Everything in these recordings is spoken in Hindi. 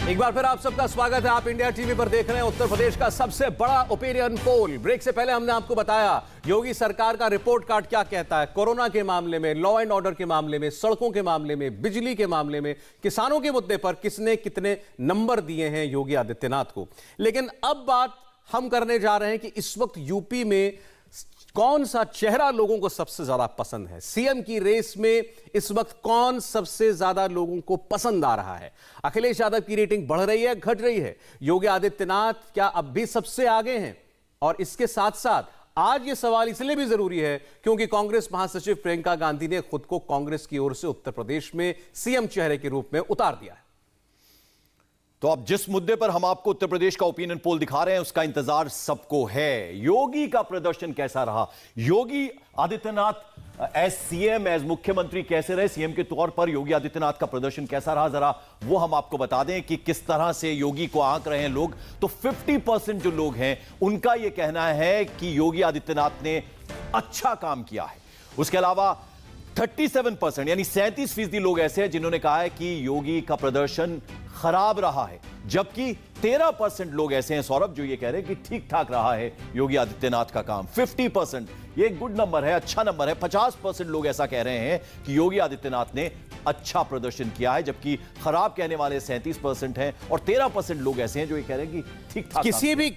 एक बार फिर आप सबका स्वागत है। आप इंडिया टीवी पर देख रहे हैं उत्तर प्रदेश का सबसे बड़ा ओपिनियन पोल। ब्रेक से पहले हमने आपको बताया योगी सरकार का रिपोर्ट कार्ड क्या कहता है कोरोना के मामले में, लॉ एंड ऑर्डर के मामले में, सड़कों के मामले में, बिजली के मामले में, किसानों के मुद्दे पर किसने कितने नंबर दिए हैं योगी आदित्यनाथ को। लेकिन अब बात हम करने जा रहे हैं कि इस वक्त यूपी में कौन सा चेहरा लोगों को सबसे ज्यादा पसंद है। सीएम की रेस में इस वक्त कौन सबसे ज्यादा लोगों को पसंद आ रहा है। अखिलेश यादव की रेटिंग बढ़ रही है, घट रही है, योगी आदित्यनाथ क्या अब भी सबसे आगे हैं। और इसके साथ साथ आज यह सवाल इसलिए भी जरूरी है क्योंकि कांग्रेस महासचिव प्रियंका गांधी ने खुद को कांग्रेस की ओर से उत्तर प्रदेश में सीएम चेहरे के रूप में उतार दिया है। तो अब जिस मुद्दे पर हम आपको उत्तर प्रदेश का ओपिनियन पोल दिखा रहे हैं उसका इंतजार सबको है। योगी का प्रदर्शन कैसा रहा, Yogi Adityanath as CM, as मुख्यमंत्री कैसे रहे, सीएम के तौर पर योगी आदित्यनाथ का प्रदर्शन कैसा रहा, जरा वो हम आपको बता दें कि किस तरह से योगी को आंक रहे हैं लोग। तो 50% जो लोग हैं उनका यह कहना है कि योगी आदित्यनाथ ने अच्छा काम किया है। उसके अलावा 37% यानी 37% लोग ऐसे हैं जिन्होंने कहा है कि योगी का प्रदर्शन खराब रहा है, जबकि 13% लोग ऐसे हैं सौरभ जो ये कह रहे हैं कि ठीक ठाक रहा है योगी आदित्यनाथ का काम। 50% ये एक गुड नंबर है, अच्छा नंबर है। 50% लोग ऐसा कह रहे हैं कि योगी आदित्यनाथ ने अच्छा प्रदर्शन किया है, जबकि खराब कहने वाले 37% हैं और 13% लोग ऐसे हैं जो ये कह रहे हैं कि ठीक ठाक।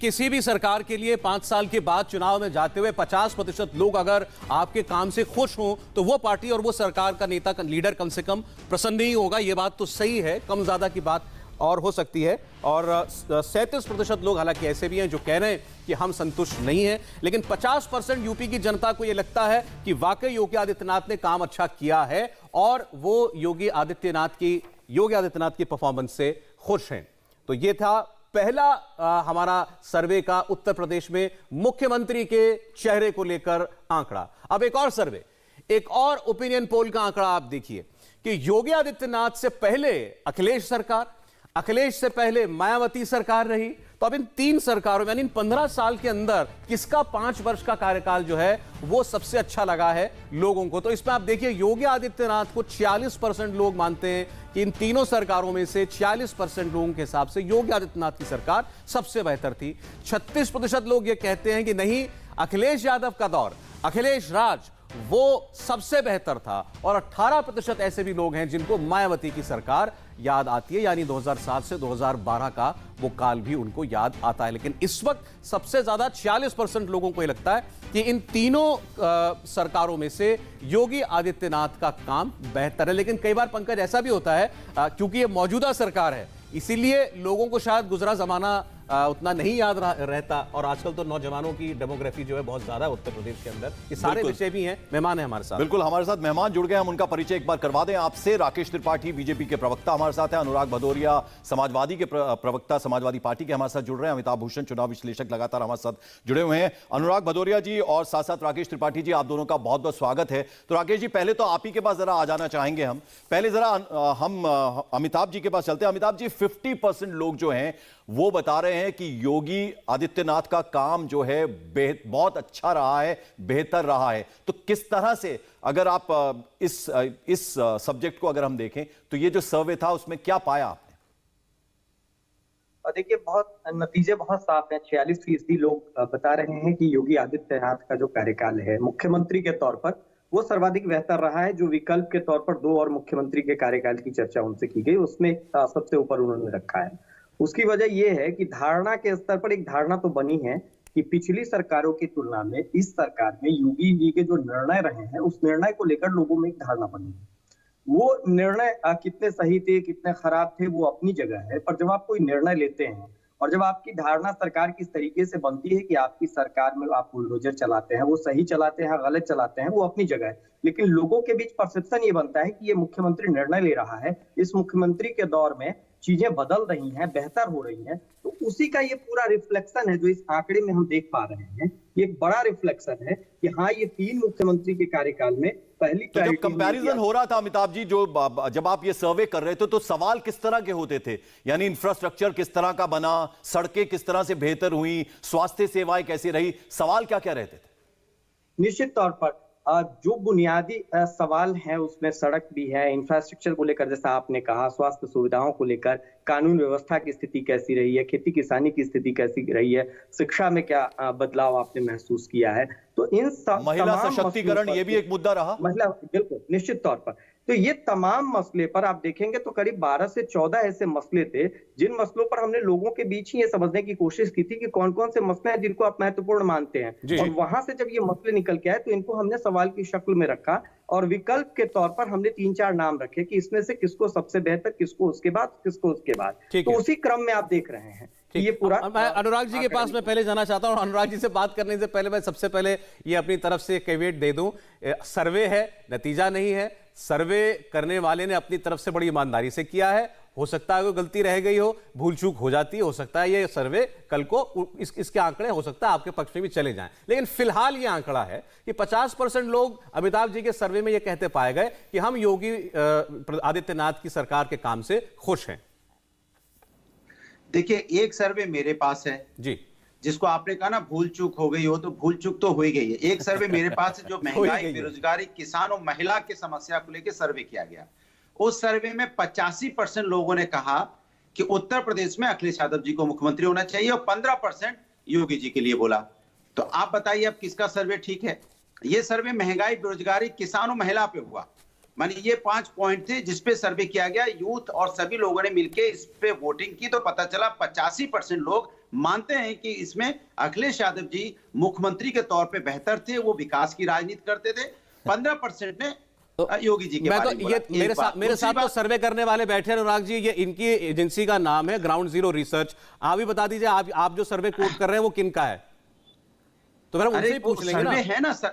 किसी भी सरकार के लिए 5 साल के बाद चुनाव में जाते हुए 50% लोग अगर आपके काम से खुश हों तो वो पार्टी और वो सरकार का नेता का लीडर कम से कम प्रसन्न ही होगा। ये बात तो सही है, कम ज्यादा की बात और हो सकती है। और 37% लोग हालांकि ऐसे भी हैं जो कह रहे हैं कि हम संतुष्ट नहीं हैं, लेकिन 50% यूपी की जनता को यह लगता है कि वाकई योगी आदित्यनाथ ने काम अच्छा किया है और वो योगी आदित्यनाथ की परफॉर्मेंस से खुश हैं। तो ये था पहला हमारा सर्वे का उत्तर प्रदेश में मुख्यमंत्री के चेहरे को लेकर आंकड़ा। अब एक और सर्वे, एक और ओपिनियन पोल का आंकड़ा आप देखिए कि योगी आदित्यनाथ से पहले अखिलेश सरकार, अखिलेश से पहले मायावती सरकार रही। तो अब इन 3 सरकारों में यानी इन 15 साल के अंदर किसका 5 वर्ष का कार्यकाल जो है वो सबसे अच्छा लगा है लोगों को। तो इसमें आप देखिए योगी आदित्यनाथ को 46% लोग मानते हैं कि इन तीनों सरकारों में से 46% लोगों के हिसाब से योगी आदित्यनाथ की सरकार सबसे बेहतर थी। 36% लोग ये कहते हैं कि नहीं, अखिलेश यादव का दौर, अखिलेश राज वो सबसे बेहतर था। और 18% ऐसे भी लोग हैं जिनको मायावती की सरकार याद आती है, यानी 2007 से 2012 का वो काल भी उनको याद आता है। लेकिन इस वक्त सबसे ज्यादा 46% लोगों को यह लगता है कि इन तीनों सरकारों में से योगी आदित्यनाथ का काम बेहतर है। लेकिन कई बार पंकज ऐसा भी होता है क्योंकि ये मौजूदा सरकार है इसीलिए लोगों को शायद गुजरा जमाना उतना नहीं याद रहता। और आजकल तो नौजवानों की डेमोग्राफी जो है बहुत ज्यादा है उत्तर प्रदेश के अंदर। ये सारे विषय भी हैं। मेहमान है हमारे साथ, बिल्कुल हमारे साथ मेहमान जुड़ गए, हम उनका परिचय एक बार करवा दें आपसे। राकेश त्रिपाठी बीजेपी के प्रवक्ता हमारे साथ हैं, अनुराग भदौरिया समाजवादी के प्रवक्ता समाजवादी पार्टी के हमारे साथ जुड़ रहे हैं, अमिताभ भूषण चुनाव विश्लेषक लगातार हमारे साथ जुड़े हुए हैं। अनुराग भदौरिया जी और साथ साथ राकेश त्रिपाठी जी, आप दोनों का बहुत बहुत स्वागत है। तो राकेश जी पहले तो आप ही के पास जरा आ जाना चाहेंगे हम। पहले जरा हम अमिताभ जी के पास चलते हैं। अमिताभ जी 50% लोग जो हैं वो बता रहे हैं कि योगी आदित्यनाथ का काम जो है बहुत अच्छा रहा है, बेहतर रहा है। तो किस तरह से अगर आप इस सब्जेक्ट को अगर हम देखें तो ये जो सर्वे था उसमें क्या पाया आपने? देखिए बहुत नतीजे बहुत साफ हैं। 46% लोग बता रहे हैं कि योगी आदित्यनाथ का जो कार्यकाल है मुख्यमंत्री के तौर पर वो सर्वाधिक बेहतर रहा है। जो विकल्प के तौर पर 2 और मुख्यमंत्री के कार्यकाल की चर्चा उनसे की गई उसमें सबसे ऊपर उन्होंने रखा है। उसकी वजह यह है कि धारणा के स्तर पर एक धारणा तो बनी है कि पिछली सरकारों की तुलना में इस सरकार में योगी जी के जो निर्णय रहे हैं उस निर्णय को लेकर लोगों में एक धारणा बनी है। वो निर्णय कितने सही थे कितने खराब थे वो अपनी जगह है, पर जब आप कोई निर्णय लेते हैं और जब आपकी धारणा सरकार की इस तरीके से बनती है कि आपकी सरकार में आप बुलडोजर चलाते हैं, वो सही चलाते हैं गलत चलाते हैं, वो अपनी जगह है। लेकिन लोगों के बीच परसेप्शन ये बनता है कि ये मुख्यमंत्री निर्णय ले रहा है, इस मुख्यमंत्री के दौर में चीजें बदल रही हैं, बेहतर हो रही हैं। तो उसी का ये पूरा रिफ्लेक्शन है जो इस आंकड़े में हम देख पा रहे हैं। ये एक बड़ा रिफ्लेक्शन है कि हाँ, ये 3 मुख्यमंत्री के कार्यकाल में पहली तो जब कंपैरिजन हो रहा था अमिताभ जी, जो जब आप ये सर्वे कर रहे थे तो सवाल किस तरह के होते थे? यानी इंफ्रास्ट्रक्चर किस तरह का बना, सड़कें किस तरह से बेहतर हुई, स्वास्थ्य सेवाएं कैसी रही, सवाल क्या क्या रहते थे? निश्चित तौर पर जो बुनियादी सवाल हैं उसमें सड़क भी है, इंफ्रास्ट्रक्चर को लेकर जैसा आपने कहा, स्वास्थ्य सुविधाओं को लेकर, कानून व्यवस्था की स्थिति कैसी रही है, खेती किसानी की स्थिति कैसी रही है, शिक्षा में क्या बदलाव आपने महसूस किया है, तो इन महिला सशक्तिकरण ये भी एक मुद्दा रहा। महिला, बिल्कुल निश्चित तौर पर। तो ये तमाम मसले पर आप देखेंगे तो करीब 12 से 14 ऐसे मसले थे जिन मसलों पर हमने लोगों के बीच ही ये समझने की कोशिश की थी कि कौन कौन से मसले हैं जिनको आप महत्वपूर्ण मानते हैं, और वहां से जब ये मसले निकल के आए तो इनको हमने सवाल की शक्ल में रखा और विकल्प के तौर पर हमने 3-4 नाम रखे कि इसमें से किसको सबसे बेहतर, किसको उसके बाद, किसको उसके बाद। तो उसी क्रम में आप देख रहे हैं ये पूरा। मैं अनुराग जी के पास मैं पहले जाना चाहता हूं, अनुराग जी से बात करने से पहले मैं सबसे पहले ये अपनी तरफ से कैवेट दे दूं, सर्वे है, नतीजा नहीं है। सर्वे करने वाले ने अपनी तरफ से बड़ी ईमानदारी से किया है, हो सकता है कोई गलती रह गई हो, भूल चूक हो जाती है, हो सकता है ये सर्वे कल को इसके आंकड़े हो सकता है आपके पक्ष में भी चले जाएं, लेकिन फिलहाल ये आंकड़ा है कि 50% लोग अमिताभ जी के सर्वे में ये कहते पाए गए कि हम योगी आदित्यनाथ की सरकार के काम से खुश हैं। देखिए, एक सर्वे मेरे पास है जी, जिसको आपने कहा ना भूल चूक हो गई हो, तो भूल चूक तो हो ही गई है। एक सर्वे मेरे पास है जो महंगाई, बेरोजगारी, किसान और महिला की समस्या को लेकर सर्वे किया गया। उस सर्वे में 85% लोगों ने कहा कि उत्तर प्रदेश में अखिलेश यादव जी को मुख्यमंत्री होना चाहिए और 15% योगी जी के लिए बोला। तो आप बताइए अब किसका सर्वे ठीक है? ये सर्वे महंगाई, बेरोजगारी, किसान और महिला पे हुआ। माने ये 5 पॉइंट थे जिसपे सर्वे किया गया, यूथ और सभी लोगों ने मिलकर इस पे वोटिंग की, तो पता चला 85% लोग मानते हैं कि इसमें अखिलेश यादव जी मुख्यमंत्री के तौर पे बेहतर थे, वो विकास की राजनीति करते थे। 15% ने योगी जी के बारे में बोला। मेरे साथ तो सर्वे करने वाले बैठे अनुराग जी, ये इनकी एजेंसी का नाम है ग्राउंड जीरो रिसर्च। आप भी बता दीजिए, आप जो सर्वे कोट कर रहे हैं वो किन का है, तो मेरा उनसे ही पूछ लेंगे ना। है ना सर,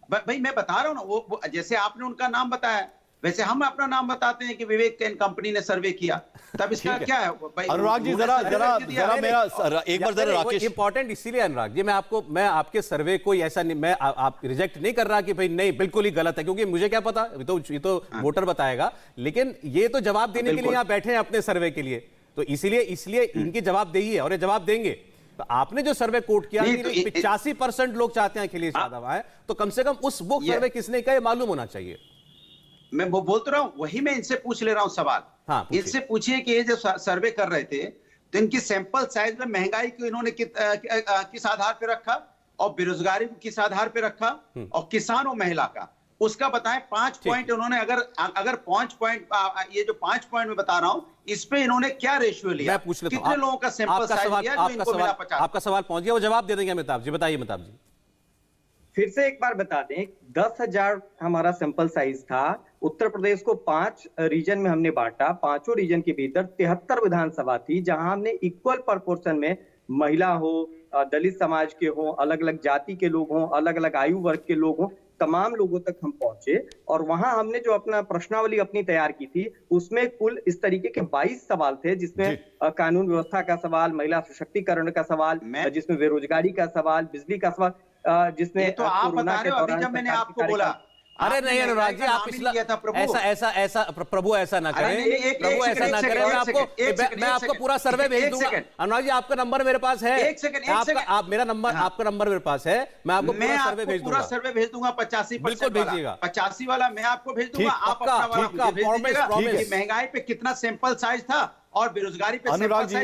भाई मैं बता रहा हूं ना, वो जैसे आपने उनका नाम बताया वैसे हम अपना नाम बताते हैं कि विवेक एंड कंपनी ने सर्वे किया, तब इसका क्या है भाई? अनुराग जी जरा मेरा एक बार जरा राकेश, इंपॉर्टेंट इसीलिए अनुराग जी मैं आपके सर्वे को ऐसा नहीं, मैं आप रिजेक्ट नहीं कर रहा कि भाई नहीं बिल्कुल ही गलत है, क्योंकि मुझे क्या पता, ये तो वोटर बताएगा, लेकिन ये तो जवाब देने के लिए यहाँ बैठे हैं अपने सर्वे के लिए, तो इसीलिए इनकी जवाबदेही है और ये जवाब देंगे। तो आपने जो सर्वे कोट किया 85% लोग चाहते हैं अखिलेश यादव आए, तो कम से कम उस वो सर्वे किसने किया मालूम होना चाहिए। मैं वो बोलता रहा हूं, वही मैं इनसे पूछ ले रहा हूं सवाल। हाँ, इनसे पूछिए कि ये जो सर्वे कर रहे थे तो इनकी सैंपल साइज में महंगाई को इन्होंने किस आधार पे रखा और बेरोजगारी को किस आधार पे रखा और किसान और महिला का उसका बताएं। 5 पॉइंट उन्होंने अगर 5 पॉइंट, ये जो 5 पॉइंट में बता रहा हूं, इस पे इन्होंने क्या रेशियो लिया? मैं पूछ लेता हूं, कितने लोगों का सैंपल साइज लिया जो इनको मिला 50? आपका सवाल पहुंच गया, वो जवाब दे देंगे अमिताभ जी। बताइए अमिताभ जी। फिर से एक बार बता दें, 10,000 हमारा सैंपल साइज था। उत्तर प्रदेश को 5 रीजन में हमने बांटा, 5 रीजन के भीतर 73 विधानसभा थी, जहां हमने इक्वल प्रोपोर्शन में महिला हो, दलित समाज के हो, अलग अलग जाति के लोग हों, अलग अलग आयु वर्ग के लोग हों, तमाम लोगों तक हम पहुंचे। और वहां हमने जो अपना प्रश्नावली अपनी तैयार की थी उसमें कुल इस तरीके के 22 सवाल थे, जिसमें कानून व्यवस्था का सवाल, महिला सशक्तिकरण का सवाल, जिसमें बेरोजगारी का सवाल, बिजली का सवाल, जिसमें तो आप बता रहे हो अभी जब मैंने आपको बोला। अरे नहीं अनुराग जी, आप ऐसा प्रभु ऐसा ना करें, प्रभु ऐसा ना करें। मैं आपको पूरा सर्वे भेज दूंगा। अनुराग जी आपका नंबर मेरे पास है, आप मेरा नंबर, आपका नंबर मेरे पास है, मैं आपको पूरा सर्वे भेज दूंगा। 85% बिल्कुल भेजिएगा, 85 वाला मैं आपको भेज दूंगा, आप अपना वाला भेज दीजिएगा। महंगाई पे कितना सैंपल साइज था और बेरोजगारी पे अनुराग जी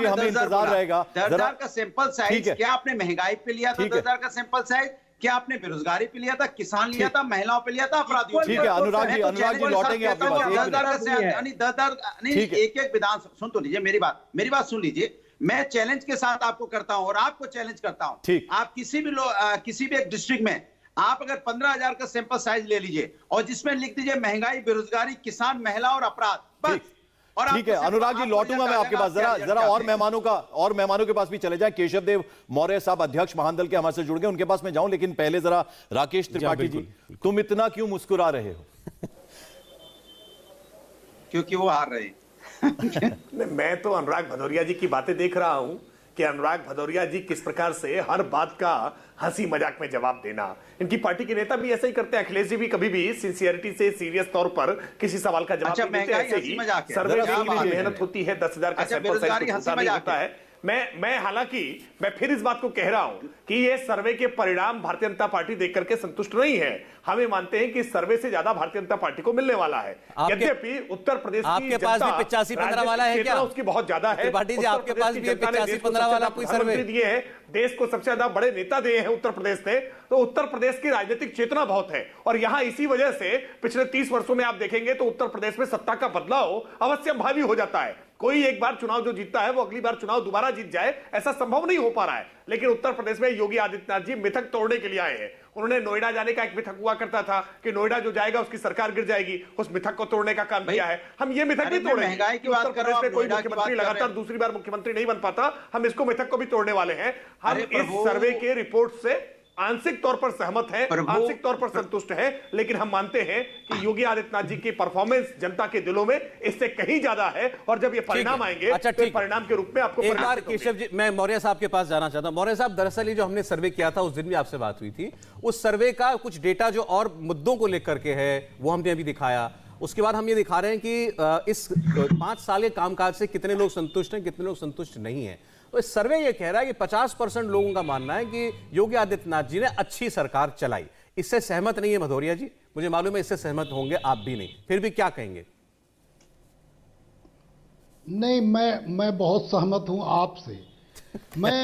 हमें इंतजार रहेगा। 10,000 का सैंपल साइज क्या आपने महंगाई पे लिया था? 10,000 का सैंपल साइज क्या आपने बेरोजगारी पे लिया था, किसान लिया था, महिलाओं पे लिया था, अपराधियों? ठीक है अनुराग जी लौटेंगे आपके पास। 10,000 नहीं, एक विधान सुन तो लीजिए, मेरी बात सुन लीजिए। मैं चैलेंज के साथ आपको करता हूं और आपको चैलेंज करता हूं। आप किसी भी एक डिस्ट्रिक्ट में आप अगर 15,000 का सैंपल साइज ले लीजिए और जिसमें लिख दीजिए महंगाई, बेरोजगारी, किसान, महिला और अपराध, बस। ठीक है अनुराग जी, लौटूंगा मैं आपके पास। जरा और मेहमानों के पास भी चले जाएं। केशव देव मौर्य साहब अध्यक्ष महादल के हमारे से जुड़ गए, उनके पास मैं जाऊं, लेकिन पहले जरा राकेश त्रिपाठी जी, तुम इतना क्यों मुस्कुरा रहे हो? क्योंकि वो हार रहे हैं। मैं तो अनुराग भदौरिया जी की बातें देख रहा हूं कि अनुराग भदौरिया जी किस प्रकार से हर बात का हंसी मजाक में जवाब देना। इनकी पार्टी के नेता भी ऐसा ही करते हैं। अखिलेश जी भी कभी भी सिंसियरिटी से, सीरियस तौर पर किसी सवाल का जवाब नहीं देते। ऐसे ही सर्वे के लिए मेहनत होती है, 10,000 का सैंपल साइज होता है। मैं हालांकि मैं फिर इस बात को कह रहा हूं कि ये सर्वे के परिणाम भारतीय जनता पार्टी देख करके संतुष्ट नहीं है। हमें मानते हैं कि इस सर्वे से ज्यादा भारतीय जनता पार्टी को मिलने वाला है। यद्यपि उत्तर प्रदेश की आपके पास भी 85-15 वाला है क्या? उसकी बहुत ज्यादा है। पार्टी जी, आपके पास भी 85-15 वाला कोई सर्वे दिए है, देश को सबसे ज्यादा बड़े नेता दिए हैं उत्तर प्रदेश ने, तो उत्तर प्रदेश की राजनीतिक चेतना बहुत है। और यहां इसी वजह से पिछले 30 वर्षों में आप देखेंगे तो उत्तर प्रदेश में सत्ता का बदलाव अवश्य भावी हो जाता है। कोई एक बार चुनाव जो जीतता है वो अगली बार चुनाव दोबारा जीत जाए, ऐसा संभव नहीं हो पा रहा है। लेकिन उत्तर प्रदेश में योगी आदित्यनाथ जी मिथक तोड़ने के लिए आए हैं। उन्होंने नोएडा जाने का एक मिथक हुआ करता था कि नोएडा जो जाएगा उसकी सरकार गिर जाएगी, उस मिथक को तोड़ने का काम किया है। हम ये मिथक भी तोड़े। महंगाई की बात कर रहे हो, कोई मुख्यमंत्री लगातार दूसरी बार मुख्यमंत्री नहीं बन पाता, हम इसको मिथक को भी तोड़ने वाले हैं। हम इस सर्वे के रिपोर्ट से आंशिक तौर पर सहमत है, आंशिक तौर पर संतुष्ट है, लेकिन हम मानते हैं कि योगी आदित्यनाथ जी की परफॉर्मेंस जनता के दिलों में इससे कहीं ज्यादा है। और जब ये परिणाम आएंगे, अच्छा, तो परिणाम के रूप में आपको एक बार केशव जी, मैं मौर्य साहब के पास जाना चाहता हूं। मौर्य साहब, दरअसल ये जो हमने सर्वे किया था उस दिन भी आपसे बात हुई थी, उस सर्वे का कुछ डेटा जो और मुद्दों को लेकर के है वो हमने अभी दिखाया। उसके बाद हम ये दिखा रहे हैं कि इस 5 साल के कामकाज से कितने लोग संतुष्ट हैं, कितने लोग संतुष्ट नहीं है। तो इस सर्वे ये कह रहा है कि 50% लोगों का मानना है कि योगी आदित्यनाथ जी ने अच्छी सरकार चलाई। इससे सहमत नहीं है भदौरिया जी? मुझे मालूम है इससे सहमत होंगे आप भी नहीं, फिर भी क्या कहेंगे? नहीं, मैं बहुत सहमत हूं आपसे। मैं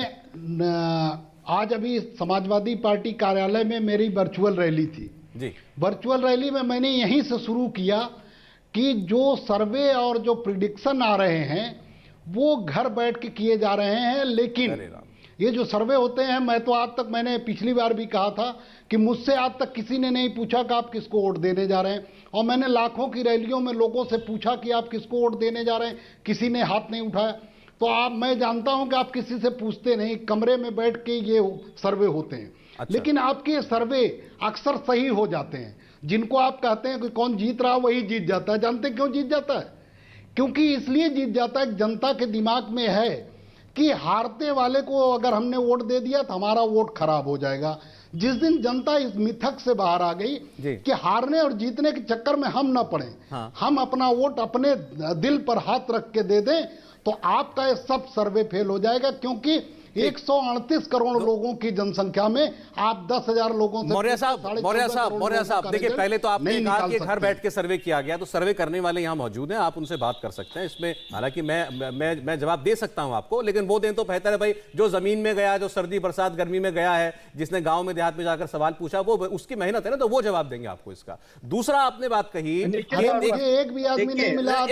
आज अभी समाजवादी पार्टी कार्यालय में मेरी वर्चुअल रैली थी जी। वर्चुअल रैली में मैंने यहीं से शुरू किया कि जो सर्वे और जो प्रिडिक्शन आ रहे हैं वो घर बैठ के किए जा रहे हैं। लेकिन ये जो सर्वे होते हैं, मैं तो आज तक, मैंने पिछली बार भी कहा था कि मुझसे आज तक किसी ने नहीं पूछा कि आप किसको वोट देने जा रहे हैं। और मैंने लाखों की रैलियों में लोगों से पूछा कि आप किसको वोट देने जा रहे हैं, किसी ने हाथ नहीं उठाया। तो मैं जानता हूं कि आप किसी से पूछते नहीं, कमरे में बैठ के ये सर्वे होते हैं। अच्छा। लेकिन आपके सर्वे अक्सर सही हो जाते हैं। जिनको आप कहते हैं कि कौन जीत रहा वही जीत जाता है। जानते क्यों जीत जाता है? क्योंकि इसलिए जीत जाता है, जनता के दिमाग में है कि हारते वाले को अगर हमने वोट दे दिया तो हमारा वोट खराब हो जाएगा। जिस दिन जनता इस मिथक से बाहर आ गई कि हारने और जीतने के चक्कर में हम ना पड़े, हाँ। हम अपना वोट अपने दिल पर हाथ रख के दे दें, तो आपका ये सब सर्वे फेल हो जाएगा। क्योंकि 138 करोड़ लोगों की जनसंख्या में आप 10,000 लोगों से मौर्य साहब देखिए, पहले तो आपने कहा कि घर बैठ के सर्वे किया गया, तो सर्वे करने वाले यहां मौजूद हैं, आप उनसे बात कर सकते हैं इसमें। हालांकि मैं जवाब दे सकता हूं आपको, लेकिन वो दें तो बेहतर है भाई। जो जमीन में गया, जो सर्दी बरसात गर्मी में गया है, जिसने गांव में देहात में जाकर सवाल पूछा, वो उसकी मेहनत है ना, तो वो जवाब देंगे आपको इसका। दूसरा आपने बात कही, एक भी आदमी नहीं मिला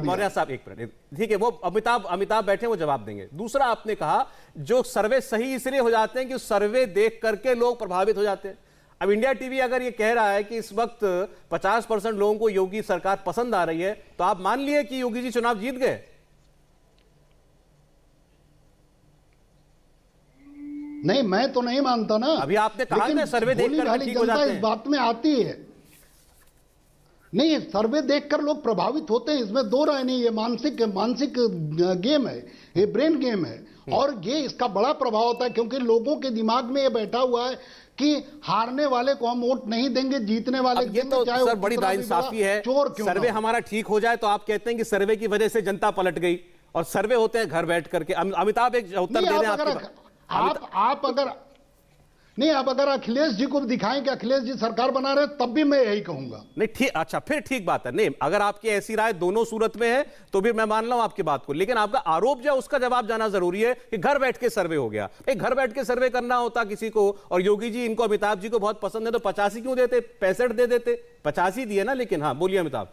मौर्य साहब, एक मिनट, ठीक है, वो अमिताभ बैठे, वो जवाब देंगे। दूसरा आपने कहा जो सर्वे सही इसलिए हो जाते हैं कि सर्वे देख करके लोग प्रभावित हो जाते हैं। अब इंडिया टीवी अगर ये कह रहा है कि इस वक्त 50% लोगों को योगी सरकार पसंद आ रही है, तो आप मान लिए कि योगी जी चुनाव जीत गए? नहीं, मैं तो नहीं मानता ना। अभी आपने कहा ना सर्वे देखकर ठीक हो जाते हैं। इस बात में आती है नहीं, सर्वे देखकर लोग प्रभावित होते हैं, इसमें दो राय नहीं। ये मानसिक गेम है, ये ब्रेन गेम है। और ये इसका बड़ा प्रभाव होता है, क्योंकि लोगों के दिमाग में ये बैठा हुआ है कि हारने वाले को हम वोट नहीं देंगे, जीतने वाले ये तो सर बड़ी नाइंसाफी है। सर्वे हमारा ठीक हो जाए तो आप कहते हैं कि सर्वे की वजह से जनता पलट गई, और सर्वे होते हैं घर बैठ करके। अमिताभ एक उत्तर दे दें आप अगर नहीं, अब अगर अखिलेश जी को दिखाएं कि अखिलेश जी सरकार बना रहे, तब भी मैं यही कहूंगा। नहीं, ठीक, अच्छा, फिर ठीक बात है। नहीं, अगर आपकी ऐसी राय दोनों सूरत में है तो भी मैं मान रहा हूं आपकी बात को, लेकिन आपका आरोप जो उसका जवाब जाना जरूरी है कि घर बैठ के सर्वे हो गया। घर बैठ के सर्वे करना होता किसी को, और योगी जी इनको, अमिताभ जी को बहुत पसंद है, तो 85 क्यों देते, 65 दे देते, 85 दिए ना। लेकिन हाँ, बोलिए अमिताभ।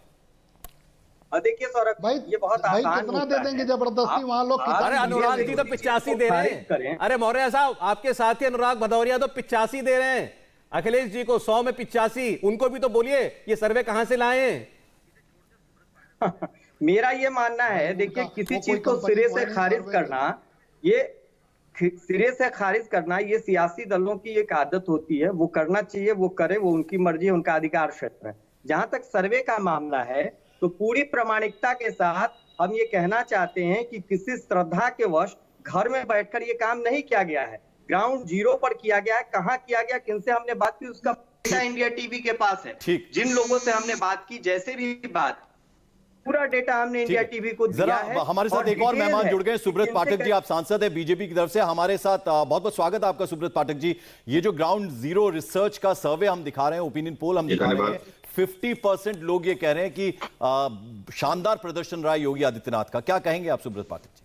देखिए सौरभ भाई, ये बहुत आसान कितना दे देंगे जबरदस्ती वहां लोग। अरे अनुराग जी तो 85 दे रहे हैं। अरे मौर्य साहब, आपके साथी अनुराग भदौरिया तो 85 दे रहे हैं अखिलेश जी को, 100 में 85। उनको भी तो बोलिए ये सर्वे कहां से लाए हैं? मेरा ये मानना है, देखिए, किसी चीज को सिरे से खारिज करना, ये सिरे से खारिज करना, ये सियासी दलों की एक आदत होती है। वो करना चाहिए, वो करे, वो उनकी मर्जी, उनका अधिकार क्षेत्र है। जहां तक सर्वे का मामला है, तो पूरी प्रामाणिकता के साथ हम ये कहना चाहते हैं कि किसी श्रद्धा के वश घर में बैठकर ये काम नहीं किया गया है, ग्राउंड जीरो पर किया गया है। कहाँ किया गया, किनसे हमने बात की, उसका इंडिया टीवी के पास है। जिन लोगों से हमने बात की, जैसे भी बात पूरा डेटा हमने इंडिया टीवी को दिया जरा है। हमारे साथ एक और डिटेल मेहमान है। जुड़ गए, सुब्रत पाठक जी, आप सांसद हैं बीजेपी की तरफ से हमारे साथ। बहुत बहुत स्वागत है आपका सुब्रत पाठक जी। ये जो ग्राउंड जीरो रिसर्च का सर्वे हम दिखा रहे हैं, ओपिनियन पोल हम दिखा रहे हैं, 50% लोग ये कह रहे हैं कि शानदार प्रदर्शन रहा योगी आदित्यनाथ का। क्या कहेंगे आप सुब्रत पाठक जी?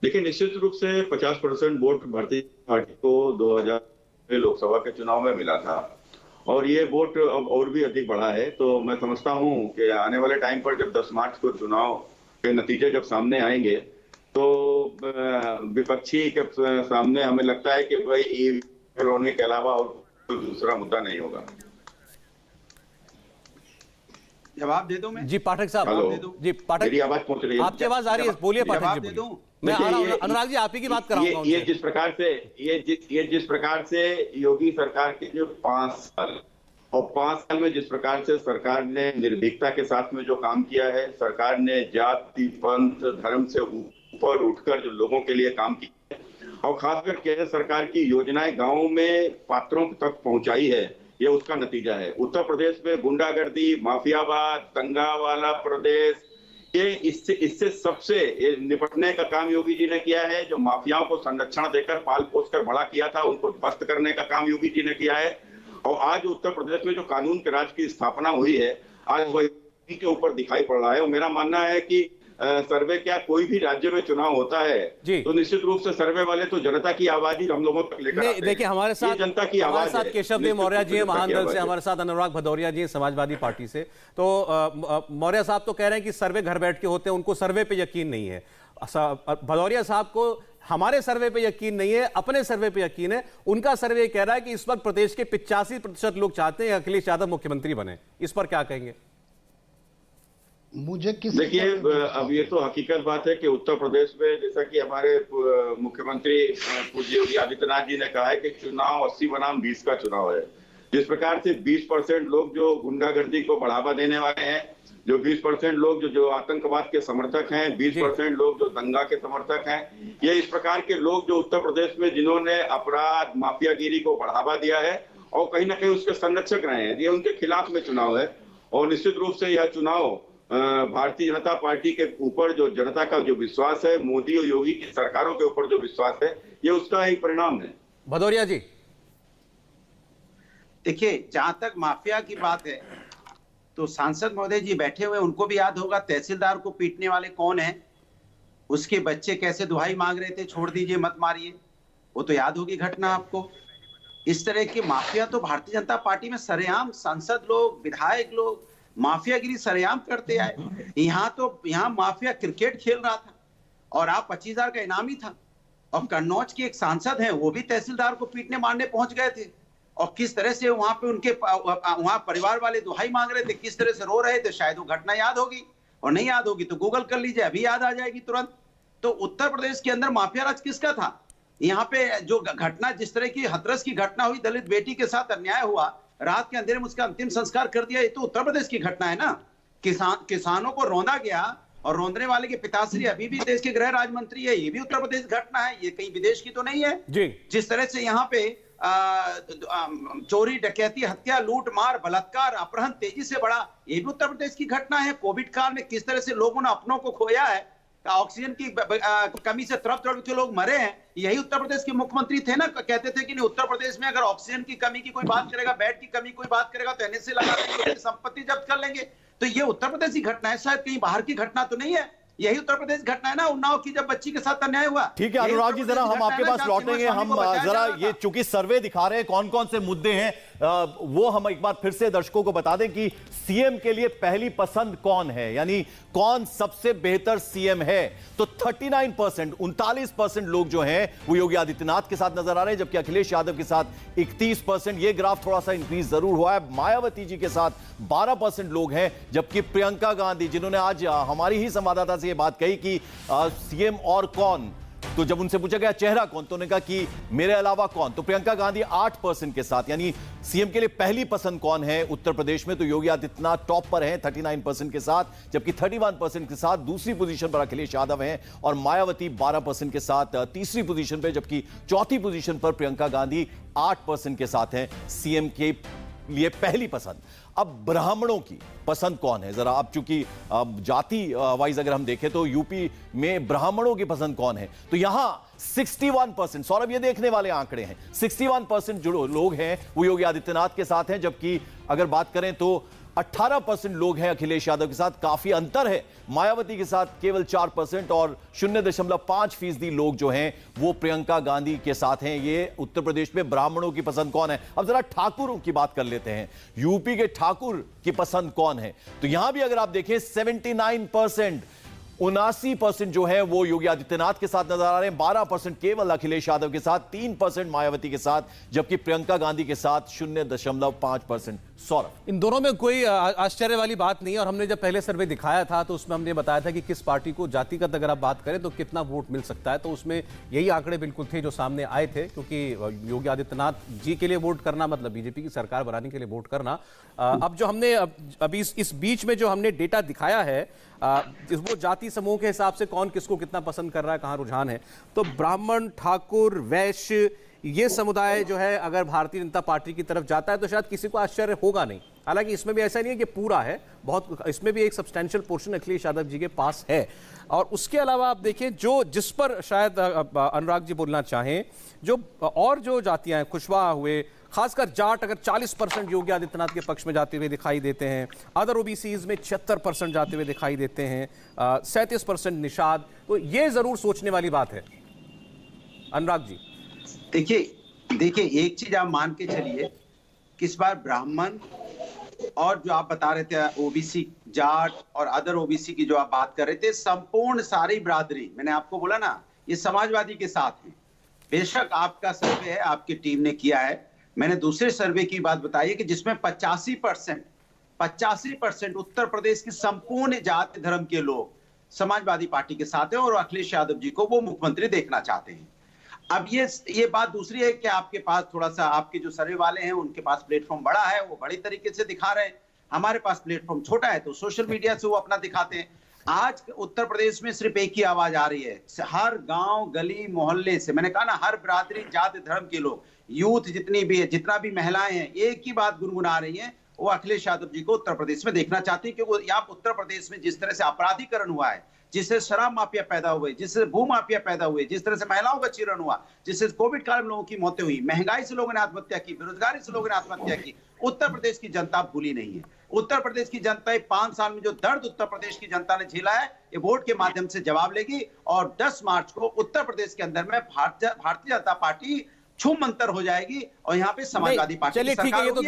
देखिए, निश्चित रूप से 50% वोट भारतीय पार्टी को 2000 में लोकसभा के चुनाव में मिला था और ये वोट अब और भी अधिक बढ़ा है। तो मैं समझता हूं कि आने वाले टाइम पर जब 10 मार्च को चुनाव के नतीजे जब सामने आएंगे तो विपक्षी के सामने हमें लगता है कि भाई ईवीएम होने के अलावा और कोई दूसरा मुद्दा नहीं होगा। जवाब दे दूं मैं? जी पाठक साहब, जी पाठक, मेरी आवाज पहुंच रही है? आपकी आवाज आ रही है, बोलिए पाठक जी, बोलिए। मैं आ रहा हूं, अनुराग जी आप ही की बात कराऊंगा। ये जिस प्रकार से योगी सरकार के जो 5 साल और 5 साल में जिस प्रकार से सरकार ने निर्भीकता के साथ में जो काम किया है, सरकार ने जाति पंथ धर्म से ऊपर उठकर जो लोगों के लिए काम किया है और खासकर केंद्र सरकार की योजनाएं गांवों में पात्रों तक पहुंचाई है, ये उसका नतीजा है। उत्तर प्रदेश में गुंडागर्दी, माफियावाद, दंगा वाला प्रदेश, ये इससे सबसे निपटने का काम योगी जी ने किया है। जो माफियाओं को संरक्षण देकर पाल पोस कर बड़ा किया था, उनको ध्वस्त करने का काम योगी जी ने किया है। और आज उत्तर प्रदेश में जो कानून के राज की स्थापना हुई है, आज वही के ऊपर दिखाई पड़ रहा है। और मेरा मानना है कि सर्वे क्या, कोई भी राज्य में चुनाव होता है तो निश्चित रूप से सर्वे वाले तो जनता की आवाज ही हम लोगों तक लेकर आते हैं। देखिए हमारे साथ जनता की आवाज हमारे साथ केशव देव मौर्य जी हैं महान दल से, हमारे साथ अनुराग भदौरिया जी हैं समाजवादी पार्टी से। तो मौर्य साहब तो कह रहे हैं कि सर्वे घर बैठ के होते हैं, उनको सर्वे पे यकीन नहीं है। भदौरिया साहब को हमारे सर्वे पे यकीन नहीं है, अपने सर्वे पे यकीन है। उनका सर्वे कह रहा है कि इस वक्त प्रदेश के 85% लोग चाहते हैं अखिलेश यादव मुख्यमंत्री बने। इस पर क्या कहेंगे? मुझे किस देखिए, अब ये तो हकीकत बात है कि उत्तर प्रदेश में जैसा कि हमारे मुख्यमंत्री पूज्य योगी आदित्यनाथ जी ने कहा है कि चुनाव 80 बनाम 20 का चुनाव है। जिस प्रकार से 20% लोग जो गुंडागर्दी को बढ़ावा देने वाले हैं, जो 20% लोग जो आतंकवाद के समर्थक हैं, 20% लोग जो दंगा के समर्थक हैं, ये इस प्रकार के लोग जो उत्तर प्रदेश में जिन्होंने अपराध माफियागिरी को बढ़ावा दिया है और कहीं ना कहीं उसके संरक्षक रहे हैं, ये उनके खिलाफ में चुनाव है। और निश्चित रूप से यह चुनाव भारतीय जनता पार्टी के ऊपर जो जनता का जो विश्वास है, मोदी और योगी की सरकारों के ऊपर जो विश्वास है, ये उसका एक परिणाम है। भदौरिया जी, देखिए, जहां तक माफिया की बात है तो सांसद महोदय जी बैठे हुए, उनको भी याद होगा तहसीलदार को पीटने वाले कौन है, उसके बच्चे कैसे दुहाई मांग रहे थे, छोड़ दीजिए मत मारिए, वो तो याद होगी घटना आपको। इस तरह की माफिया तो भारतीय जनता पार्टी में सरेआम सांसद लोग, विधायक लोग माफियागिरी सरेआम करते आए। यहाँ माफिया क्रिकेट खेल रहा था और आप 25,000 का इनामी था। और कन्नौज के एक सांसद हैं, वो भी तहसीलदार को पीटने मारने पहुंच गए थे और किस तरह से वहां पे उनके वहां परिवार वाले दुहाई मांग रहे थे, किस तरह से रो रहे थे। शायद वो घटना याद होगी, और नहीं याद होगी तो गूगल कर लीजिए, अभी याद आ जाएगी तुरंत। तो उत्तर प्रदेश के अंदर माफिया राज किसका था? यहाँ पे जो घटना, जिस तरह की हथरस की घटना हुई, दलित बेटी के साथ अन्याय हुआ, रात के अंधेरे में उसका अंतिम संस्कार कर दिया, ये तो उत्तर प्रदेश की घटना है ना। किसानों को रौंदा गया और रौंदने वाले के पिताश्री अभी भी देश के गृह राज्य मंत्री है, ये भी उत्तर प्रदेश घटना है, ये कहीं विदेश की तो नहीं है जी। जिस तरह से यहाँ पे चोरी डकैती हत्या लूट मार बलात्कार अपहरण तेजी से बढ़ा, ये भी उत्तर प्रदेश की घटना है। कोविड काल में किस तरह से लोगों ने अपनों को खोया है, ऑक्सीजन की कमी से तड़प तड़प के लोग मरे हैं, यही उत्तर प्रदेश के मुख्यमंत्री थे ना, कहते थे कि नहीं उत्तर प्रदेश में अगर ऑक्सीजन की कमी की कोई बात करेगा, बेड की कमी कोई बात करेगा तो एनएसए लगा देंगे, संपत्ति जब्त कर लेंगे। तो ये उत्तर प्रदेश की घटना है, शायद कहीं बाहर की घटना तो नहीं है, यही उत्तर प्रदेश घटना है ना, उन्नाव की जब बच्ची के साथ अन्याय हुआ। ठीक है अनुराग जी, जरा हम आपके पास लौटेंगे। हम जरा ये चूंकि सर्वे दिखा रहे हैं कौन कौन से मुद्दे हैं, वो हम एक बार फिर से दर्शकों को बता दें कि सीएम के लिए पहली पसंद कौन है, यानी कौन सबसे बेहतर सीएम है। तो 39% लोग जो हैं वो योगी आदित्यनाथ के साथ नजर आ रहे हैं, जबकि अखिलेश यादव के साथ 31%। ये ग्राफ थोड़ा सा इंक्रीज जरूर हुआ है। मायावती जी के साथ 12% लोग हैं, जबकि प्रियंका गांधी, जिन्होंने आज हमारी ही संवाददाता से ये बात कही कि सीएम और कौन, तो जब उनसे पूछा गया चेहरा कौन, तो उन्होंने कहा कि मेरे अलावा कौन। तो प्रियंका गांधी 8% के साथ, यानी सीएम के लिए पहली पसंद कौन है उत्तर प्रदेश में, तो योगी आदित्यनाथ टॉप पर हैं 39% के साथ, जबकि 31% के साथ दूसरी पोजीशन पर अखिलेश यादव हैं और मायावती 12% के साथ तीसरी पोजीशन पर, जबकि चौथी पोजीशन पर प्रियंका गांधी 8% के साथ हैं सीएम के लिए पहली पसंद। अब ब्राह्मणों की पसंद कौन है, जरा आप चूंकि जाति वाइज अगर हम देखें तो यूपी में ब्राह्मणों की पसंद कौन है, तो यहां 61%, सौरभ ये देखने वाले आंकड़े हैं, 61% जो लोग हैं वो योगी आदित्यनाथ के साथ हैं, जबकि अगर बात करें तो 18% लोग हैं अखिलेश यादव के साथ। काफी अंतर है, मायावती के साथ केवल 4% और 0.5% लोग जो हैं वो प्रियंका गांधी के साथ हैं। ये उत्तर प्रदेश में ब्राह्मणों की पसंद कौन है। अब जरा ठाकुरों की बात कर लेते हैं, यूपी के ठाकुर की पसंद कौन है, तो यहां भी अगर आप देखें 79%, 79% जो है वो योगी आदित्यनाथ के साथ नजर आ रहे हैं, 12% केवल अखिलेश यादव के साथ, 3% मायावती के साथ, जबकि प्रियंका गांधी के साथ 0.5%। सौरभ, इन दोनों में कोई आश्चर्य वाली बात नहीं है। और हमने जब पहले सर्वे दिखाया था तो उसमें हमने बताया था कि किस पार्टी को जातिगत अगर आप बात करें तो कितना वोट मिल सकता है, तो उसमें यही आंकड़े बिल्कुल थे जो सामने आए थे, क्योंकि योगी आदित्यनाथ जी के लिए वोट करना मतलब बीजेपी की सरकार बनाने के लिए वोट करना। अब जो हमने अभी इस बीच में जो हमने डेटा दिखाया है वो जाति समूह के हिसाब से कौन किसको कितना पसंद कर रहा है, कहाँ रुझान है, तो ब्राह्मण, ठाकुर, वैश्य, ये समुदाय जो है अगर भारतीय जनता पार्टी की तरफ जाता है तो शायद किसी को आश्चर्य होगा नहीं। हालांकि इसमें भी ऐसा नहीं है कि पूरा है, बहुत इसमें भी एक सब्सटेंशियल पोर्शन अखिलेश यादव जी के पास है। और उसके अलावा आप देखें जो जिस पर शायद अनुराग जी बोलना चाहें, जो और जो जातियां हैं, कुशवाहा हुए, खासकर जाट अगर 40% योगी आदित्यनाथ के पक्ष में जाते हुए दिखाई देते हैं, अदर ओबीसीज में 76% जाते हुए दिखाई देते हैं, 37% निषाद, तो ये जरूर सोचने वाली बात है। अनुराग जी देखिए एक चीज आप मान के चलिए कि इस बार ब्राह्मण और जो आप बता रहे थे ओबीसी, जाट और अदर ओबीसी की जो आप बात कर रहे थे, संपूर्ण सारी बिरादरी, मैंने आपको बोला ना, ये समाजवादी के साथ है। बेशक आपका सर्वे है, आपकी टीम ने किया है, मैंने दूसरे सर्वे की बात बताई है कि जिसमें 85% उत्तर प्रदेश की संपूर्ण जाति धर्म के लोग समाजवादी पार्टी के साथ हैं और अखिलेश यादव जी को वो मुख्यमंत्री देखना चाहते हैं। अब ये बात दूसरी है कि आपके पास थोड़ा सा, आपके जो सर्वे वाले हैं उनके पास प्लेटफॉर्म बड़ा है, वो बड़ी तरीके से दिखा रहे हैं, हमारे पास प्लेटफॉर्म छोटा है तो सोशल मीडिया से वो अपना दिखाते हैं। आज उत्तर प्रदेश में सिर्फ एक ही आवाज आ रही है, हर गांव गली मोहल्ले से, मैंने कहा ना, हर बिरादरी जाति धर्म के लोग, यूथ जितनी भी है, जितना भी महिलाएं हैं, एक ही बात गुनगुना रही हैं, वो अखिलेश यादव जी को उत्तर प्रदेश में देखना चाहती है। क्योंकि यहाँ उत्तर प्रदेश में जिस तरह से अपराधीकरण हुआ है, जिससे शराब माफिया पैदा हुए, जिससे भू माफिया पैदा हुए, जिस तरह से महिलाओं का चीरण हुआ, जिससे कोविड काल में लोगों की मौतें हुई, महंगाई से लोगों ने आत्महत्या की, बेरोजगारी से लोगों ने आत्महत्या की, उत्तर प्रदेश की जनता भूली नहीं है। उत्तर प्रदेश की जनता 5 साल में जो दर्द उत्तर प्रदेश की जनता ने झेला है, ये वोट के माध्यम से जवाब लेगी। और 10 मार्च को उत्तर प्रदेश के अंदर में भारतीय जनता पार्टी छूम मंतर हो जाएगी और यहाँ पे समाजवादी पार्टी। चलिए ठीक है, ये तो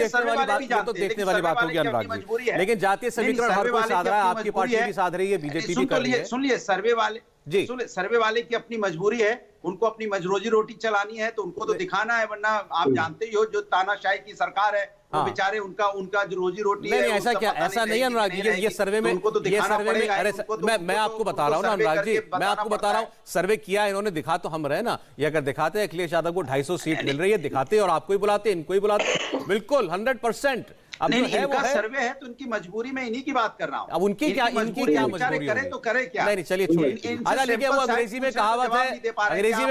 देखने वाली बात होगी अनुराग जी, लेकिन जातीय समीकरण हर कोई साध रहा है, आपकी पार्टी भी साध रही है, बीजेपी भी कर रही है। सुन लिए सर्वे वाले की अपनी मजबूरी है, उनको अपनी रोजी रोटी चलानी है तो उनको तो दिखाना है, वरना आप जानते ही हो जो तानाशाही की सरकार है वो बेचारे उनका जो रोजी रोटी है। ऐसा क्या, ऐसा नहीं अनुराग जी, ये सर्वे में, अरे मैं आपको बता रहा हूँ ना अनुराग जी, मैं आपको बता रहा हूँ, सर्वे किया इन्होंने, दिखा तो हम रहे ना। ये अगर दिखाते हैं अखिलेश यादव को 250 सीट मिल रही है, दिखाते और आपको ही बुलाते, इनको ही बुलाते, बिल्कुल 100%। अब नहीं, इनका सर्वे है तो उनकी मजबूरी में इन्हीं की बात कर रहा हूं। अब इनकी क्या मजबूरी करे तो करे क्या? नहीं चलिए छोड़िए। अच्छा लेकिन वो अंग्रेजी में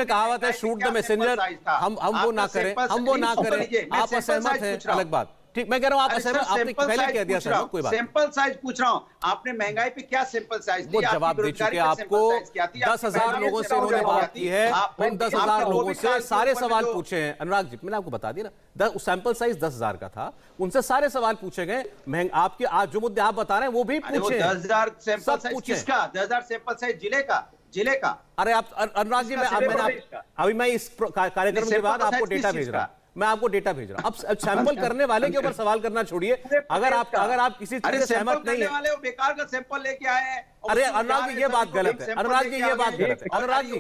कहावत है शूट द मैसेंजर, हम वो ना करें, आप असहमत हैं अलग बात, ठीक, मैं कह रहा हूं आप असहमत, आपने पहले कह दिया सर, कोई बात। सैंपल साइज पूछ रहा हूं, आपने महंगाई पे क्या सैंपल साइज वो जवाब दे चुके, आपको 10,000 लोगों से उन्होंने बात की है, उन 10,000 लोगों से सारे सवाल पूछे हैं। अनुराग जी मैंने आपको बता दिया ना, सैंपल साइज 10,000 का था, उनसे सारे सवाल पूछे गए, आपके आज जो मुद्दे आप बता रहे हैं वो भी पूछे। 10,000 सैंपल साइज किसका? 10,000 सैंपल साइज जिले का। अरे आप अनुराग जी, अभी मैं इस कार्यक्रम के बाद आपको डेटा भेज रहा हूं, मैं आपको डेटा भेज रहा हूं। अब सैंपल करने वाले के ऊपर सवाल करना छोड़िए, अगर आप किसी चीज से सहमत नहीं है, वाले वो बेकार का सैंपल लेके आए हैं। अरे अनुराग जी ये बात गलत है, अनुराग जी ये बात गलत है, अनुराग जी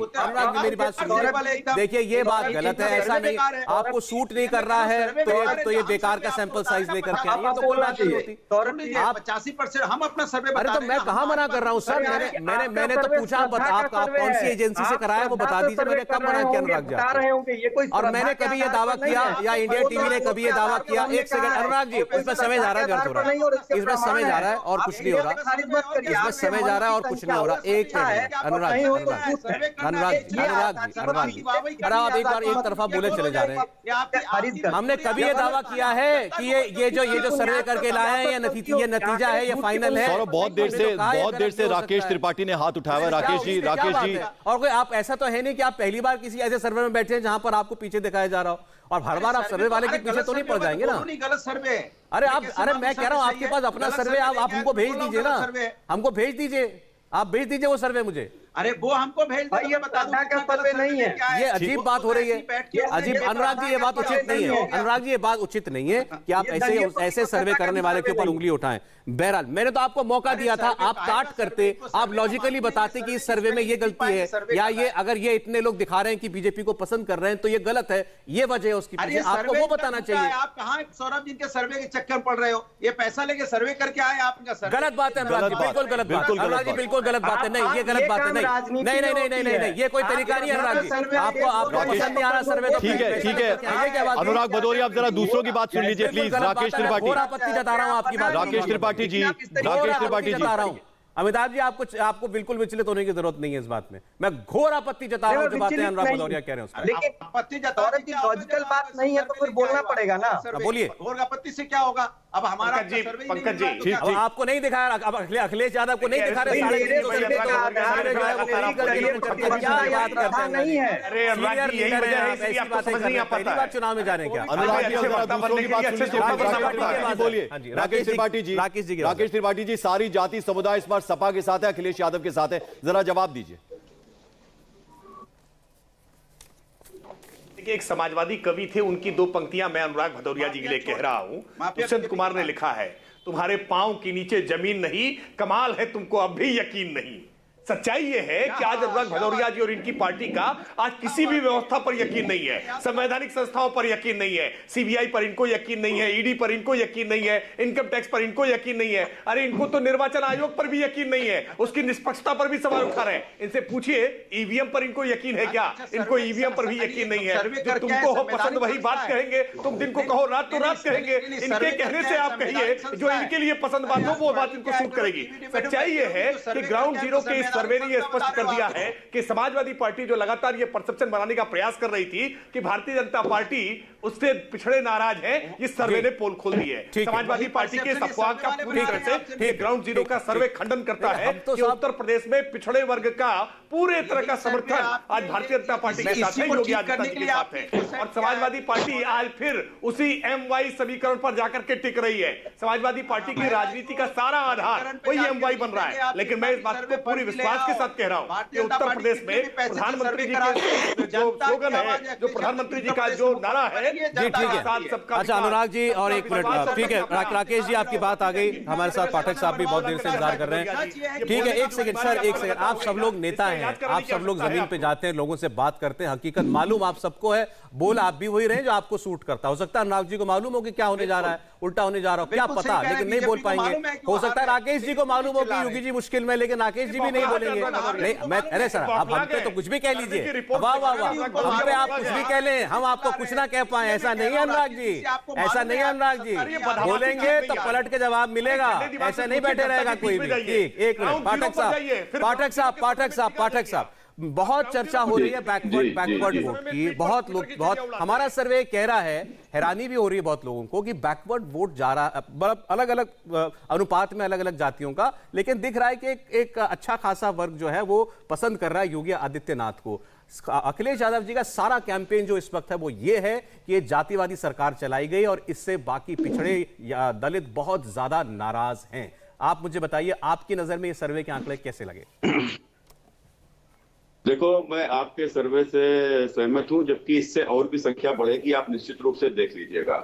मेरी बात सुनिए, देखिए ये बात गलत है, ऐसा नहीं, आपको सूट नहीं कर रहा है तो ये बेकार का सैंपल साइज लेकर के आइए, तो कोई बात नहीं होती। आप 85% हम अपना सर्वे बता रहे हैं। अरे तो मैं कहां मना कर रहा हूं सर, मैंने तो पूछा आप कौन सी एजेंसी से कराया वो बता दीजिए, मैंने कब मना किया अनुराग जी, और मैंने कभी ये दावा किया या इंडिया टीवी ने कभी ये दावा किया? एक सेकंड अनुराग जी, इसमें समय जा रहा है, व्यर्थ हो रहा है, इसमें समय जा रहा है और कुछ नहीं हो रहा, इसमें समय जा रहा है और कुछ नहीं हो रहा। एक मिनट अनुराग जी, अरे आप एक बार एक तरफा बोले चले जा रहे हैं। हमने कभी ये दावा किया है कि ये जो सर्वे करके लाए हैं ये नतीजा है, ये फाइनल है? सौरभ, बहुत देर से राकेश त्रिपाठी ने हाथ उठाया हुआ। राकेश जी और कोई आप ऐसा तो है नहीं कि आप पहली बार किसी ऐसे सर्वे में बैठे हैं जहां पर आपको पीछे दिखाया जा रहा हो, और हर बार आप सर्वे वाले के पीछे तो नहीं पड़ जाएंगे ना? गलत सर्वे। अरे मैं कह रहा हूं आपके पास अपना सर्वे, आप हमको भेज दीजिए ना, हमको भेज दीजिए, आप भेज दीजिए वो सर्वे मुझे। अरे वो हमको भेज दो, ये बता दो सर्वे नहीं है। ये अजीब बात हो रही है, अजीब। अनुराग जी ये बात उचित नहीं है, अनुराग जी ये बात उचित नहीं है कि आप ऐसे सर्वे करने वाले के ऊपर उंगली उठाएं। बहरहाल मैंने तो आपको मौका दिया था, आप काट करते, आप लॉजिकली बताते कि इस सर्वे में ये गलती है, या ये अगर ये इतने लोग दिखा रहे हैं कि बीजेपी को पसंद कर रहे हैं तो ये गलत है, ये वजह है उसकी पीछे, आपको वो बताना चाहिए। आप कहां सौरभ जी के सर्वे के चक्कर पड़ रहे हो? ये पैसा लेके सर्वे करके आए आप? गलत बात है अनुराग जी, बिल्कुल गलत बात है अनुराग जी, बिल्कुल गलत बात है। नहीं, ये गलत बात है, नहीं, ये कोई तरीका नहीं है अनुराग जी। आपको पसंद नहीं आ रहा सर्वे तो ठीक है। अनुराग भदौरिया, आप जरा दूसरों की बात सुन लीजिए प्लीज। राकेश त्रिपाठी, आपत्ति जता रहा हूं आपकी बात। राकेश त्रिपाठी जी, अमिताभ जी, आपको बिल्कुल विचलित होने की जरूरत नहीं है इस बात में। मैं घोर आपत्ति जता रहा हूं जो बातें अनुराग भदौरिया कह रहे हैं उसका। लेकिन आपत्ति जताने की लॉजिकल बात नहीं है तो फिर बोलना पड़ेगा ना। बोलिए, घोर आपत्ति से क्या होगा? अब हमारा पंकज जी, आपको नहीं दिखाया, अब अखिलेश यादव को नहीं दिखा रहे, नहीं है। अरे अनुराग जी, यही वजह है इसलिए आपको समझ नहीं आ पाता है। चुनाव में जा रहे हैं क्या? अनुराग जी, दूसरों की बात सुन लीजिए, बोलिए। राकेश त्रिपाठी जी, सारी जाति समुदाय इस बार सपा के साथ है, अखिलेश यादव के साथ है, जरा जवाब दीजिए। एक समाजवादी कवि थे, उनकी दो पंक्तियां मैं अनुराग भदौरिया जी के लिए कह रहा हूं। दुष्यंत कुमार ने लिखा है, तुम्हारे पांव के नीचे जमीन नहीं, कमाल है तुमको अब भी यकीन नहीं। सच्चाई ये है कि आज अनुराग भदौरिया जी और इनकी पार्टी का आज किसी भी व्यवस्था पर यकीन नहीं है, संवैधानिक संस्थाओं पर यकीन नहीं है, सीबीआई पर इनको यकीन नहीं है, ईडी पर इनको यकीन नहीं है, इनकम टैक्स पर इनको यकीन नहीं है। अरे इनको तो निर्वाचन आयोग पर भी यकीन नहीं है, उसकी निष्पक्षता पर भी सवाल उठा रहे हैं। इनसे पूछिए ईवीएम पर इनको यकीन है क्या? इनको ईवीएम पर भी यकीन नहीं है। जो तुमको हो पसंद वही बात कहेंगे, तुम दिन को कहो रात तो रात कहेंगे। इनके कहने से आप कहिए जो इनके लिए पसंद बात हो वो बात इनको सूट करेगी। सच्चाई ये है कि ग्राउंड जीरो के इस सर्वे ने यह स्पष्ट कर दिया है कि समाजवादी पार्टी जो लगातार ये परसेप्शन बनाने का प्रयास कर रही थी कि भारतीय जनता पार्टी उससे पिछड़े नाराज है, इस सर्वे ने पोल खोल दी है। समाजवादी पार्टी के अफवाह का पूरी तरह से ग्राउंड जीरो का सर्वे खंडन करता है कि उत्तर प्रदेश में पिछड़े वर्ग का पूरे तरह का समर्थन आज भारतीय जनता पार्टी के साथ है, योगी आदित्यनाथ जी के साथ है। और समाजवादी पार्टी आज फिर उसी MY समीकरण पर जाकर के टिक रही है। समाजवादी पार्टी की राजनीति का सारा आधार वही MY बन रहा है। लेकिन मैं इस बात को पूरी विश्वास के साथ कह रहा हूं कि उत्तर प्रदेश में प्रधानमंत्री जी के जो स्लोगन है, जो प्रधानमंत्री जी का जो नारा है, जी ठीक है। अच्छा अनुराग जी, और एक मिनट, ठीक है राकेश जी, आपकी बात आ गई। हमारे साथ पाठक साहब भी बहुत देर से इंतजार कर रहे हैं। ठीक है, एक सेकंड सर, एक सेकंड। आप सब लोग नेता हैं, आप सब लोग जमीन पे जाते हैं, लोगों से बात करते हैं, हकीकत मालूम आप सबको है, बोल आप भी वही रहे जो आपको सूट करता। हो सकता है अनुराग जी को मालूम हो कि क्या होने जा रहा है, उल्टा होने जा रहा हो, क्या पता, लेकिन नहीं बोल पाएंगे। हो सकता है राकेश जी को मालूम हो कि योगी जी मुश्किल में, लेकिन राकेश जी भी नहीं बोलेंगे। नहीं, मैं, अरे सर आप हम पे तो कुछ भी कह लीजिए, वाह वाह वाह, हम पे आप कुछ भी कह लें, हम आपको कुछ ना कह पाए, ऐसा नहीं है अनुराग जी, ऐसा नहीं है अनुराग जी। बोलेंगे तो पलट के जवाब मिलेगा, ऐसा नहीं बैठे रहेगा कोई भी। ठीक, एक मिनट पाठक साहब, बहुत चर्चा हो रही है बैकवर्ड वोट की। बहुत लोग, बहुत हमारा सर्वे कह रहा है, हैरानी भी हो रही है बहुत लोगों को कि बैकवर्ड वोट जा रहा, अलग अलग अनुपात में अलग अलग जातियों का, लेकिन दिख रहा है कि एक अच्छा खासा वर्ग जो है वो पसंद कर रहा है योगी आदित्यनाथ को। अखिलेश यादव जी का सारा कैंपेन जो इस वक्त है वो ये है कि ये जातिवादी सरकार चलाई गई और इससे बाकी पिछड़े या दलित बहुत ज्यादा नाराज हैं। आप मुझे बताइए, आपकी नजर में ये सर्वे के आंकड़े कैसे लगे? देखो, मैं आपके सर्वे से सहमत हूं, जबकि इससे और भी संख्या बढ़ेगी, आप निश्चित रूप से देख लीजिएगा।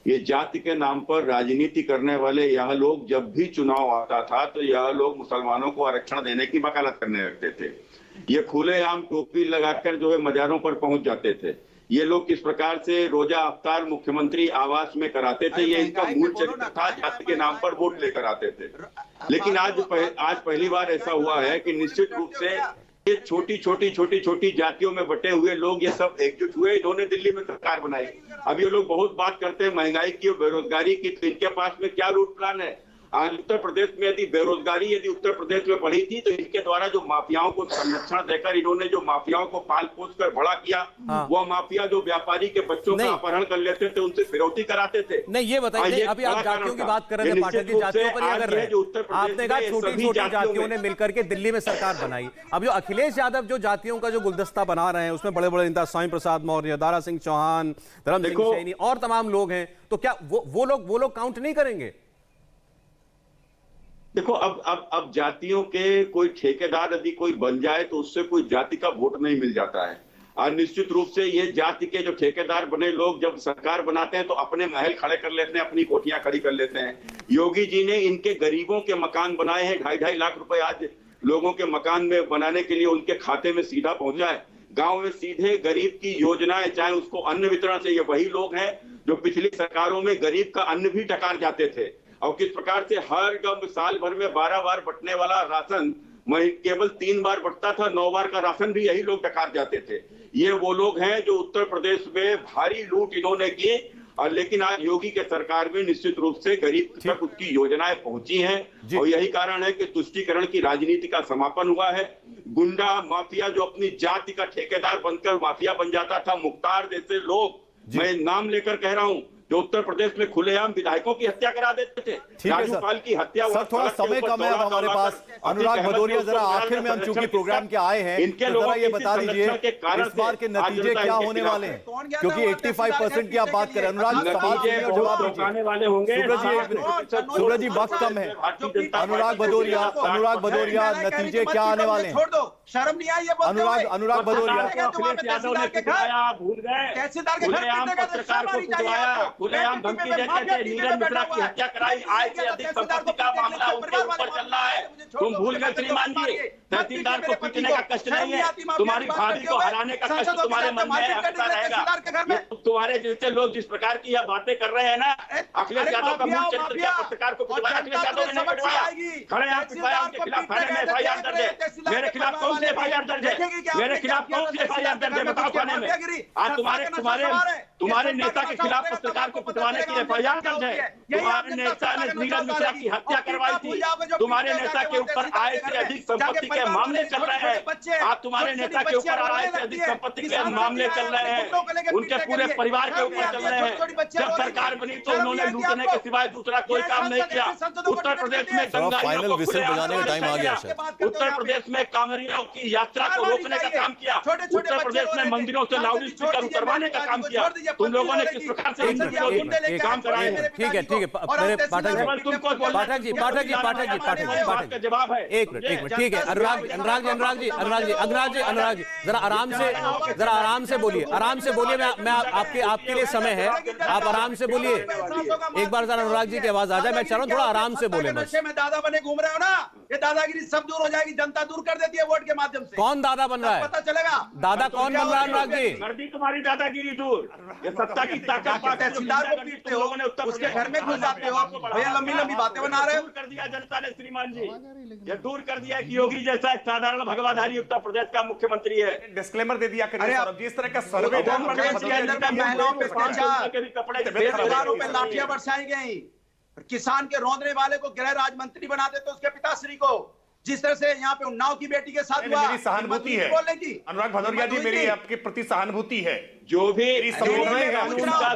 ये जाति के नाम पर राजनीति करने वाले यह लोग, जब भी चुनाव आता था तो यह लोग मुसलमानों को आरक्षण देने की वकालत करने लगते थे। ये खुलेआम टोपी लगाकर जो है मजारों पर पहुंच जाते थे। ये लोग किस प्रकार से रोजा अफ्तार मुख्यमंत्री आवास में कराते थे, ये इनका मूल चरित्र था, जाति के नाम पर वोट लेकर आते थे। लेकिन आज पहली बार ऐसा हुआ है कि निश्चित रूप से ये छोटी छोटी जातियों में बटे हुए लोग ये सब एकजुट हुए, इन्होंने दिल्ली में सरकार बनाई। अब ये लोग बहुत बात करते हैं महंगाई की और बेरोजगारी की, तो इनके पास में क्या रूट प्लान है? आज उत्तर प्रदेश में यदि बेरोजगारी यदि उत्तर प्रदेश में बढ़ी थी तो इनके द्वारा जो माफियाओं को संरक्षण देकर इन्होंने जो माफियाओं को पाल पोस कर बड़ा किया, वो माफिया जो व्यापारी के बच्चों का अपहरण कर लेते थे, उनसे फिरौती कराते थे। नहीं, ये बताइए, अभी आप जातियों की बात कर रहे थे, पाठक जी जातियों पर अगर आपने कहा छोटी छोटी जातियों ने मिलकर के दिल्ली में सरकार बनाई, अब जो अखिलेश यादव जो जातियों का जो गुलदस्ता बना रहे हैं उसमें बड़े बड़े नेता स्वामी प्रसाद मौर्य, दारा सिंह चौहान, धर्म सिंह सैनी और तमाम लोग हैं, तो क्या वो लोग काउंट नहीं करेंगे? देखो अब जातियों के कोई ठेकेदार यदि कोई बन जाए तो उससे कोई जाति का वोट नहीं मिल जाता है। और निश्चित रूप से ये जाति के जो ठेकेदार बने लोग जब सरकार बनाते हैं तो अपने महल खड़े कर लेते हैं, अपनी कोठियां खड़ी कर लेते हैं। योगी जी ने इनके गरीबों के मकान बनाए हैं, 2.5 लाख रुपए आज लोगों के मकान में बनाने के लिए उनके खाते में सीधा पहुंचा है। गांव में सीधे गरीब की योजनाएं, चाहे उसको अन्न वितरण से, ये वही लोग हैं जो पिछली सरकारों में गरीब का अन्न भी टकार जाते थे। और किस प्रकार से हर साल भर में 12 बार बंटने वाला राशन केवल 3 बार बंटता था, 9 बार का राशन भी यही लोग टकार जाते थे। ये वो लोग हैं जो उत्तर प्रदेश में भारी लूट इन्होंने की, और लेकिन आज योगी के सरकार में निश्चित रूप से गरीब तक उसकी योजनाएं पहुंची हैं। और यही कारण है कि तुष्टीकरण की राजनीति का समापन हुआ है। गुंडा माफिया जो अपनी जाति का ठेकेदार बनकर माफिया बन जाता था, मुख्तार जैसे लोग, मैं नाम लेकर कह रहा हूं, जो उत्तर प्रदेश में खुलेआम विधायकों की हत्या करा देते थे। राजू पाल की हत्या, सर थोड़ा समय कम है हमारे पास। अनुराग भदौरिया, जरा आखिर में हम चूंकि प्रोग्राम के आए हैं, इनके लोगों ये बता दीजिए इस बार के नतीजे क्या होने वाले हैं, क्योंकि 85% की आप बात करें। अनुराग सवाल जवाब दीजिए। सूरज जी वक्त कम है। अनुराग भदौरिया नतीजे क्या आने वाले हैं? शर्म नहीं आई? अनुराग भदौरिया, खुलेआम धमकी देते थे, नीरज मिश्रा की हत्या कराई, आय से अधिक संपत्ति का मामला उनके ऊपर चल रहा है। तुम भूल गए श्रीमान जी, तहसीलदार को पीटने का कष्ट नहीं है, तुम्हारी भाभी को हराने का कष्ट तुम्हारे मन में हमेशा रहेगा। तुम्हारे जैसे लोग जिस प्रकार की यह बातें कर रहे हैं ना, अखिलेश यादव का मूल चरित्र क्या पत्रकार को पिटवाया, अखिलेश यादव ने नहीं पिटवाया, खड़े हाथ पिटवाया, उनके खिलाफ थाने में एफआईआर दर्ज है। मेरे खिलाफ कौन सी एफआईआर दर्ज है? मेरे खिलाफ कौन सी एफआईआर दर्ज है? बताओ थाने में। आज तुम्हारे नेता के खिलाफ पत्रकार को पिटवाने की एफआईआर दर्ज है। तुम्हारे नेता ने नीरज मिश्रा की हत्या करवाई थी। तुम्हारे नेता के ऊपर आय से अधिक संपत्ति के मामले चल रहे हैं। आप तुम्हारे नेता के ऊपर आय से अधिक संपत्ति के मामले चल रहे हैं, उनके पूरे परिवार के ऊपर चल रहे हैं। जब सरकार बनी तो उन्होंने लूटने के सिवाय दूसरा कोई काम नहीं किया। उत्तर प्रदेश में फाइनल विसिल बजाने का टाइम आ गया शायद। उत्तर प्रदेश में कांवरियों की यात्रा को रोकने का काम किया। उत्तर प्रदेश में मंदिरों से लाउड स्पीकर उतरवाने का काम किया। तुम लोगों ने किस प्रकार से काम कराए हैं? ठीक है मेरे पाठक जी जवाब है। एक मिनट ठीक है। अनुराग जी जरा आराम से बोलिए, मैं आपके लिए समय है, आप आराम से बोलिए। एक बार जरा अनुराग जी की आवाज आ जाए, मैं चाह रहा हूँ थोड़ा आराम से बोले। बस में दादा बने घूम रहे हो ना, ये दादागिरी सब दूर हो जाएगी, जनता दूर कर देती है वोट के माध्यम से। कौन दादा बन रहा है? पता चलेगा दादा कौन बन रहा है? अनुराग जी, कर दी तुम्हारी दादागिरी दूर। ये सत्ता की ताकत तहसीलदार को पीटते हो, उसके घर में घुस जाते हो, भैया लंबी बातें बना रहे हो। कर दिया जनता ने श्रीमान जी, ये दूर कर दिया कि योगी जैसा एक साधारण भगवाधारी उत्तर प्रदेश का मुख्यमंत्री है। डिस्क्लेमर दे दिया करिए सौरभ जी, इस तरह का सर्वे महिलाओं पे कपड़े बेरोजगारों पे लाठियां बरसाई गई, किसान के रौंदने वाले को गृह राज्य मंत्री बना देते उसके पिताश्री को, जिस तरह से यहाँ पे उन्नाव की बेटी के साथ हुआ। मेरी सहानुभूति है बोलने की अनुराग भदौरिया जी, मेरी आपके प्रति सहानुभूति है। जो भी तहसीलदार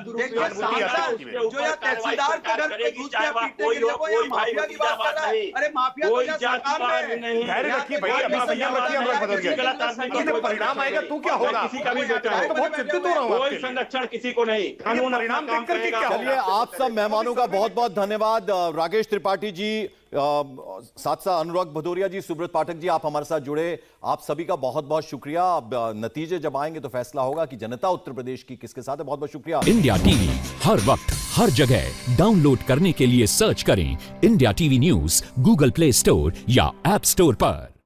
के घर पे घुस के पीटने के लिए वो यहाँ माफिया की बात कर रहा है। अरे माफिया कोई जातिवाद नहीं, धैर्य रखिए भैया, अपना संयम रखिए अनुराग भदौरिया। परिणाम आएगा तो क्या होगा? किसी का भी बेटा है, तो बहुत चिंतित हो रहा हूँ। कोई संरक्षण किसी को नहीं, कानून परिणाम देख करके क्या चलिए, आप सब मेहमानों का बहुत बहुत धन्यवाद। राकेश त्रिपाठी जी, साथ अनुराग भदौरिया जी, सुब्रत पाठक जी, आप हमारे साथ जुड़े, आप सभी का बहुत बहुत शुक्रिया। अब नतीजे जब आएंगे तो फैसला होगा कि जनता उत्तर प्रदेश की किसके साथ है। बहुत बहुत शुक्रिया। इंडिया टीवी हर वक्त हर जगह डाउनलोड करने के लिए सर्च करें India TV news Google play store या ऐप स्टोर पर।